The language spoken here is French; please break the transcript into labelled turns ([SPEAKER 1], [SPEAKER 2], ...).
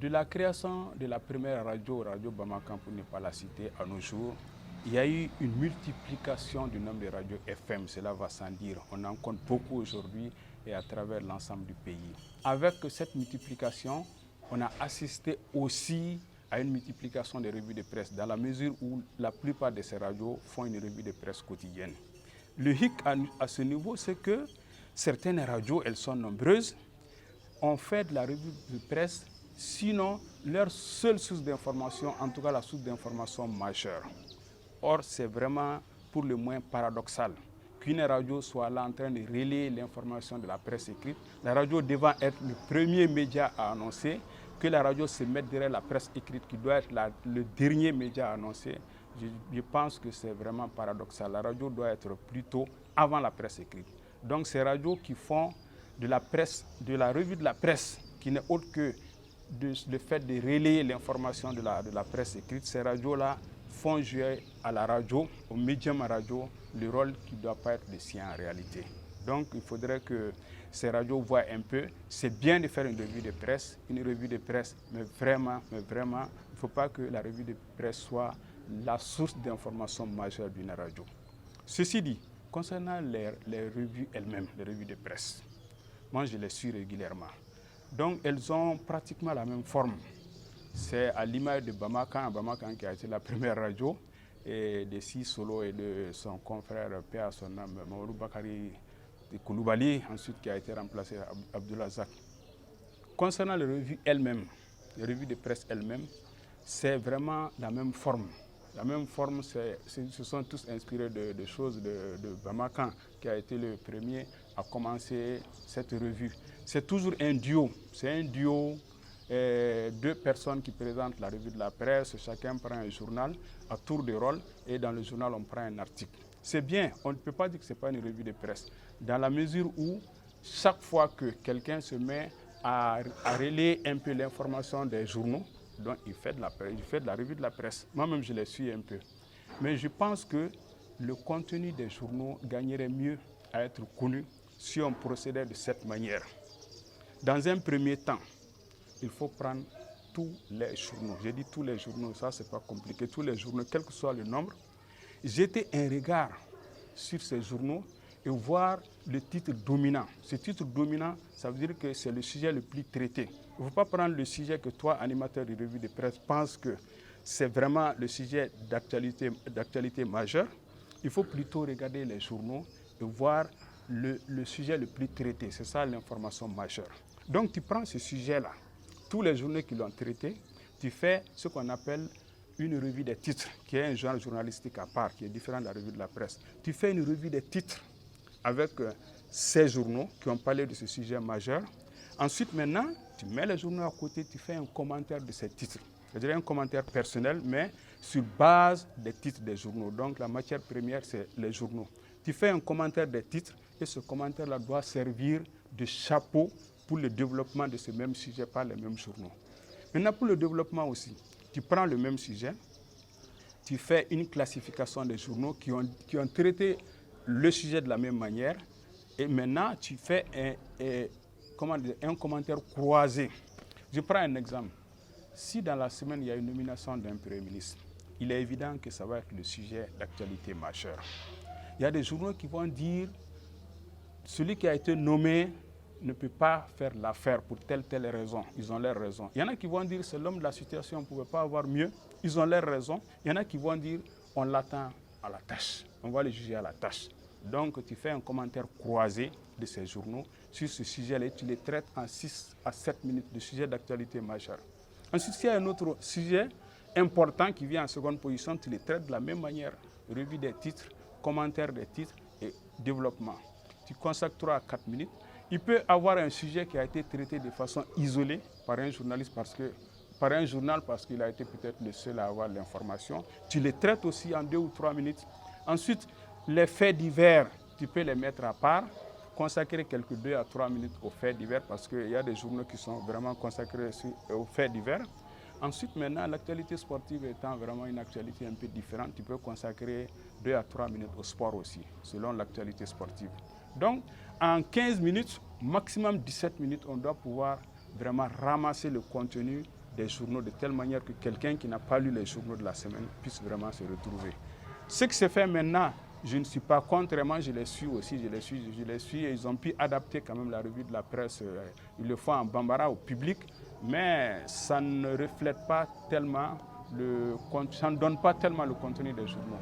[SPEAKER 1] De la création de la première radio, Radio Bamakan pour ne pas la citer, à nos jours, il y a eu une multiplication du nombre de radios FM, cela va sans dire. On en compte beaucoup aujourd'hui et à travers l'ensemble du pays. Avec cette multiplication, on a assisté aussi à une multiplication des revues de presse, dans la mesure où la plupart de ces radios font une revue de presse quotidienne. Le hic à ce niveau, c'est que certaines radios, elles sont nombreuses, ont fait de la revue de presse, sinon leur seule source d'information, en tout cas la source d'information majeure. Or, c'est vraiment pour le moins paradoxal qu'une radio soit là en train de relayer l'information de la presse écrite, la radio devant être le premier média à annoncer, que la radio se mette derrière la presse écrite qui doit être le dernier média à annoncer. Je pense que c'est vraiment paradoxal. La radio doit être plutôt avant la presse écrite. Donc ces radios qui font de la presse, de la revue de la presse, qui n'est autre que le fait de relayer l'information de la presse écrite, ces radios-là font jouer à la radio, au médium radio, le rôle qui ne doit pas être le sien en réalité. Donc il faudrait que ces radios voient un peu, c'est bien de faire une revue de presse, mais vraiment, il ne faut pas que la revue de presse soit la source d'information majeure d'une radio. Ceci dit, concernant les revues elles-mêmes, les revues de presse, moi je les suis régulièrement. Donc elles ont pratiquement la même forme. C'est à l'image de Bamakan qui a été la première radio, et de Solo et de son confrère Père, son nom, Mamadou Bakari de Koulibaly, ensuite qui a été remplacé par Abdoulaye Zak. Concernant les revues elles-mêmes, les revues de presse elles-mêmes, c'est vraiment la même forme. La même forme, ce sont tous inspirés de choses de Bamakan, qui a été le premier à commencer cette revue. C'est toujours un duo, c'est un duo, deux personnes qui présentent la revue de la presse, chacun prend un journal à tour de rôle, et dans le journal on prend un article. C'est bien, on ne peut pas dire que ce n'est pas une revue de presse, dans la mesure où chaque fois que quelqu'un se met à relayer un peu l'information des journaux, donc il fait de la revue de la presse. Moi-même, je les suis un peu. Mais je pense que le contenu des journaux gagnerait mieux à être connu si on procédait de cette manière. Dans un premier temps, il faut prendre tous les journaux. J'ai dit tous les journaux, ça c'est pas compliqué. Tous les journaux, quel que soit le nombre, jeter un regard sur ces journaux et voir le titre dominant. Ce titre dominant, ça veut dire que c'est le sujet le plus traité. Il ne faut pas prendre le sujet que toi, animateur de revue de presse, penses que c'est vraiment le sujet d'actualité majeure. Il faut plutôt regarder les journaux et voir le sujet le plus traité. C'est ça l'information majeure. Donc tu prends ce sujet-là, tous les journaux qui l'ont traité, tu fais ce qu'on appelle une revue des titres, qui est un genre journalistique à part, qui est différent de la revue de la presse. Tu fais une revue des titres avec ces journaux qui ont parlé de ce sujet majeur. Ensuite, maintenant, tu mets les journaux à côté, tu fais un commentaire de ces titres. Je dirais un commentaire personnel, mais sur base des titres des journaux. Donc, la matière première, c'est les journaux. Tu fais un commentaire des titres et ce commentaire-là doit servir de chapeau pour le développement de ce même sujet par les mêmes journaux. Maintenant, pour le développement aussi, tu prends le même sujet, tu fais une classification des journaux qui ont traité le sujet de la même manière, et maintenant tu fais un commentaire croisé. Je prends un exemple. Si dans la semaine il y a une nomination d'un Premier ministre, il est évident que ça va être le sujet d'actualité majeure. Il y a des journaux qui vont dire celui qui a été nommé ne peut pas faire l'affaire pour telle raison. Ils ont leurs raisons. Il y en a qui vont dire c'est l'homme de la situation, on ne pouvait pas avoir mieux. Ils ont leurs raisons. Il y en a qui vont dire on l'attend à la tâche. On va le juger à la tâche. Donc tu fais un commentaire croisé de ces journaux sur ce sujet-là et tu les traites en 6 à 7 minutes de sujet d'actualité majeure. Ensuite, s'il y a un autre sujet important qui vient en seconde position, tu les traites de la même manière. Revue des titres, commentaire des titres et développement. Tu consacres 3 à 4 minutes. Il peut avoir un sujet qui a été traité de façon isolée par un journaliste par un journal parce qu'il a été peut-être le seul à avoir l'information. Tu les traites aussi en 2 ou 3 minutes. Ensuite, les faits divers, tu peux les mettre à part, consacrer quelques 2 à 3 minutes aux faits divers parce qu'il y a des journaux qui sont vraiment consacrés aux faits divers. Ensuite, maintenant, l'actualité sportive étant vraiment une actualité un peu différente, tu peux consacrer 2 à 3 minutes au sport aussi, selon l'actualité sportive. Donc, en 15 minutes, maximum 17 minutes, on doit pouvoir vraiment ramasser le contenu des journaux de telle manière que quelqu'un qui n'a pas lu les journaux de la semaine puisse vraiment se retrouver. Ce qui se fait maintenant, je ne suis pas contre, vraiment je les suis aussi, je les suis et ils ont pu adapter quand même la revue de la presse, ils le font en bambara au public, mais ça ne reflète pas tellement ça ne donne pas tellement le contenu des journaux.